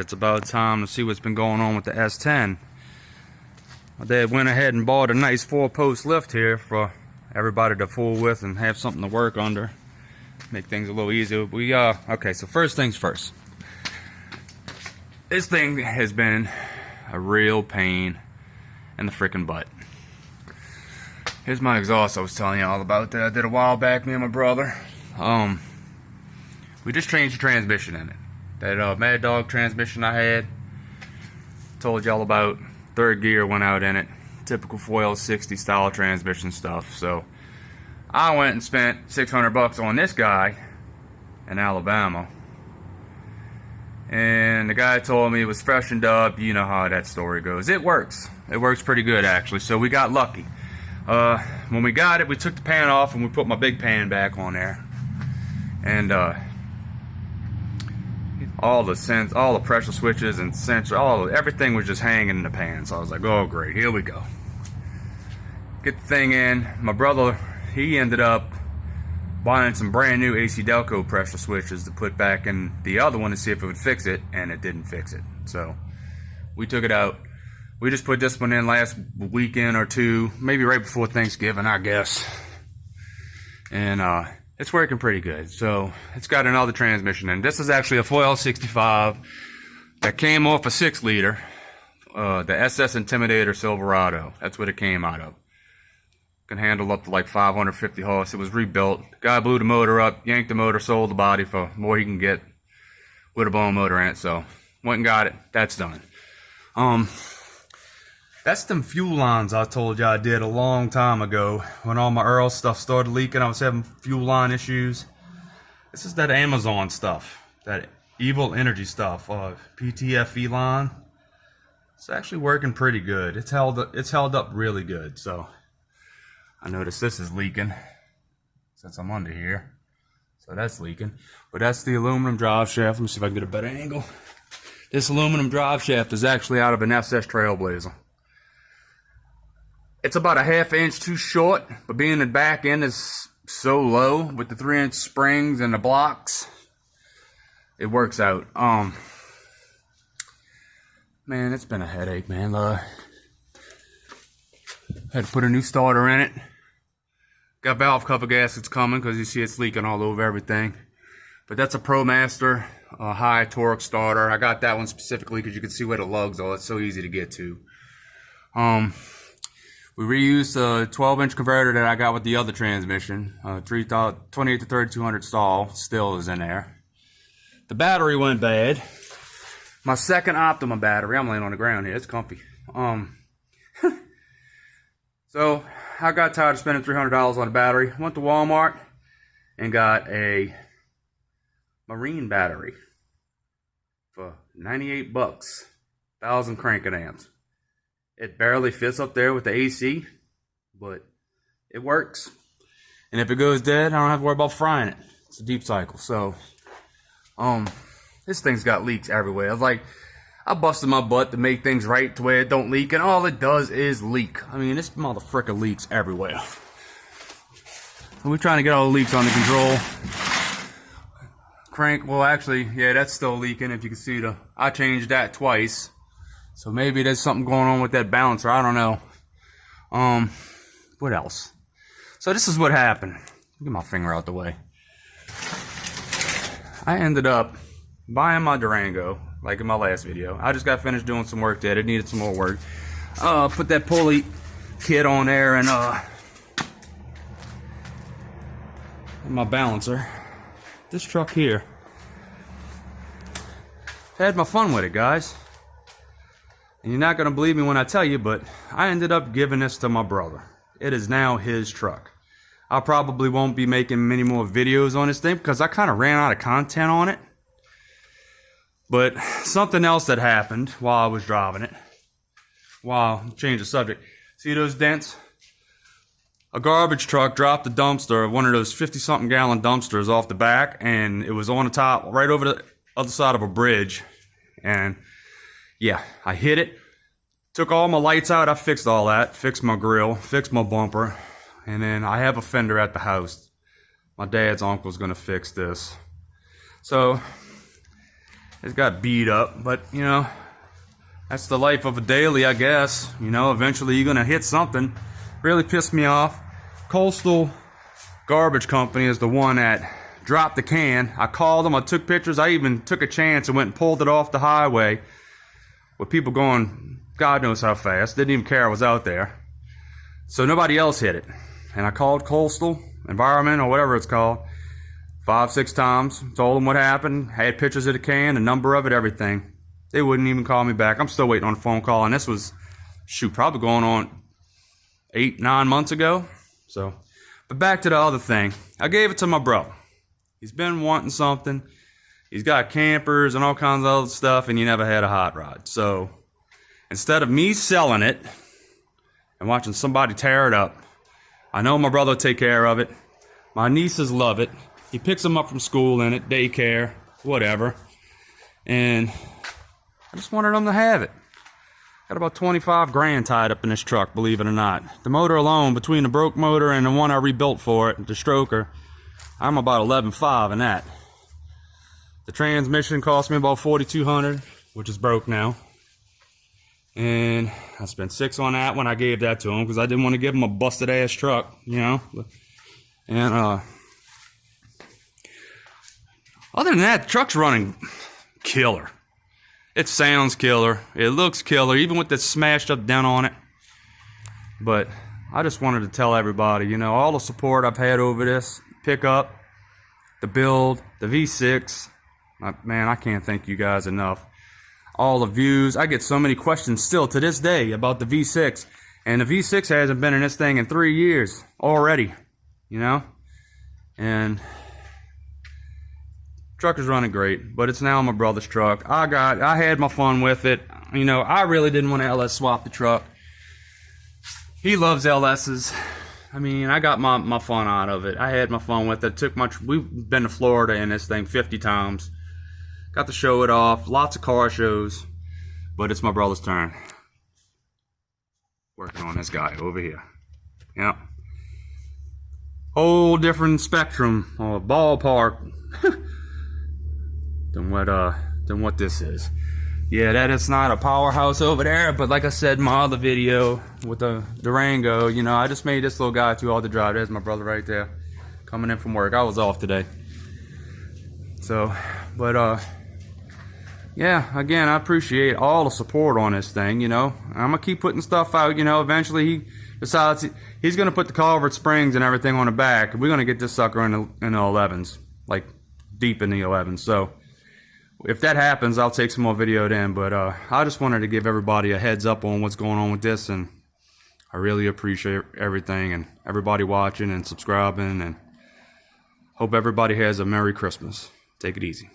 it's about time to see what's been going on with the S10. My dad went ahead and bought a nice 4-post lift here for everybody to fool with and have something to work under. Make things a little easier. Okay, so first things first. This thing has been a real pain in the freaking butt. Here's my exhaust I was telling you all about that I did a while back, me and my brother. We just changed the transmission in it. That Mad Dog transmission I had, told y'all about. Third gear went out in it. Typical foil 60 style transmission stuff. So I went and spent $600 on this guy in Alabama. And the guy told me it was freshened up. You know how that story goes. It works. It works pretty good actually. So we got lucky. When we got it, we took the pan off and we put my big pan back on there. And all the pressure switches and sensor, everything was just hanging in the pan. So I was like, oh great, here we go. Get the thing in. My brother, he ended up buying some brand new AC Delco pressure switches to put back in the other one to see if it would fix it, and it didn't fix it. So we took it out. We just put this one in last weekend or two, maybe right before Thanksgiving, I guess. And it's working pretty good. So it's got another transmission in. This is actually a foil 65 that came off a 6-liter, the SS Intimidator Silverado. That's what it came out of. Can handle up to like 550 horse. It was rebuilt. Guy blew the motor up, yanked the motor, sold the body for more he can get with a blown motor in it. So went and got it. That's done. That's them fuel lines I told you I did a long time ago when all my Earl stuff started leaking. I was having fuel line issues. This is that Amazon stuff, that Evil Energy stuff, PTFE line. It's actually working pretty good. It's held up really good. So I noticed this is leaking since I'm under here. So that's leaking. But that's the aluminum drive shaft. Let me see if I can get a better angle. This aluminum drive shaft is actually out of an SS Trailblazer. It's about a ½ inch too short, but being the back end is so low with the 3-inch springs and the blocks, it works out. Man, it's been a headache, man. Had to put a new starter in it. Got valve cover gaskets coming because you see it's leaking all over everything. But that's a ProMaster high torque starter. I got that one specifically because you can see where the lugs are. It's so easy to get to. We reused a 12-inch converter that I got with the other transmission. 28 to 3200 stall still is in there. The battery went bad. My second Optima battery. I'm laying on the ground here. It's comfy. So I got tired of spending $300 on a battery. Went to Walmart and got a marine battery for 98 bucks. 1,000 cranking amps. It barely fits up there with the AC, but it works. And if it goes dead, I don't have to worry about frying it. It's a deep cycle. So, this thing's got leaks everywhere. I busted my butt to make things right to where it don't leak, and all it does is leak. I mean, this motherfricker leaks everywhere. So we're trying to get all the leaks under control. Crank, well actually, yeah, that's still leaking. If you can see I changed that twice. So maybe there's something going on with that balancer. I don't know. What else? So this is what happened. Get my finger out the way. I ended up buying my Durango, like in my last video. I just got finished doing some work there. It needed some more work. Put that pulley kit on there and my balancer. This truck here. Had my fun with it, guys. And you're not going to believe me when I tell you, but I ended up giving this to my brother. It is now his truck. I probably won't be making many more videos on this thing because I kind of ran out of content on it. But something else that happened while I was driving it, change the subject. See those dents? A garbage truck dropped a dumpster, one of those 50-something gallon dumpsters off the back, and it was on the top, right over the other side of a bridge. And yeah, I hit it, took all my lights out, I fixed all that, fixed my grill, fixed my bumper, and then I have a fender at the house. My dad's uncle's gonna fix this. So, It got beat up, but you know, that's the life of a daily, I guess. You know, eventually you're gonna hit something. Really pissed me off. Coastal Garbage Company is the one that dropped the can. I called them, I took pictures, I even took a chance and went and pulled it off the highway with people going God knows how fast. Didn't even care I was out there. So nobody else hit it. And I called Coastal Environment or whatever it's called 5-6 times, told them what happened, had pictures of the can, the number of it, everything. They wouldn't even call me back. I'm still waiting on a phone call, and this was, shoot, probably going on 8-9 months ago. So, but back to the other thing. I gave it to my bro. He's been wanting something. He's got campers and all kinds of other stuff, and he never had a hot rod. So, instead of me selling it and watching somebody tear it up, I know my brother will take care of it. My nieces love it. He picks them up from school in it, daycare, whatever. And I just wanted them to have it. Got about 25 grand tied up in this truck, believe it or not. The motor alone, between the broke motor and the one I rebuilt for it, the stroker, I'm about 11.5 in that. The transmission cost me about $4,200, which is broke now. And I spent $6 on that when I gave that to him because I didn't want to give him a busted ass truck, you know. And other than that, the truck's running killer. It sounds killer. It looks killer, even with the smashed up dent on it. But I just wanted to tell everybody, you know, all the support I've had over this pickup, the build, the V6. Man, I can't thank you guys enough. All the views. I get so many questions still to this day about the V6. And the V6 hasn't been in this thing in 3 years already, you know. And truck is running great, but it's now my brother's truck. I had my fun with it. You know, I really didn't want to LS swap the truck. He loves LS's. I mean, I got my fun out of it. I had my fun with it. We've been to Florida in this thing 50 times. Got to show it off. Lots of car shows. But it's my brother's turn. Working on this guy over here. Yep. Whole different spectrum or ballpark than what this is. Yeah, that is not a powerhouse over there, but like I said in my other video with the Durango, you know, I just made this little guy too hard to drive. There's my brother right there, coming in from work. I was off today. So, but yeah, again, I appreciate all the support on this thing, you know. I'm gonna keep putting stuff out, you know. Eventually he decides he's gonna put the culvert springs and everything on the back. We're gonna get this sucker in the 11s, like deep in the 11s. So if that happens, I'll take some more video then. But I just wanted to give everybody a heads up on what's going on with this, and I really appreciate everything and everybody watching and subscribing, and hope everybody has a Merry Christmas. Take it easy.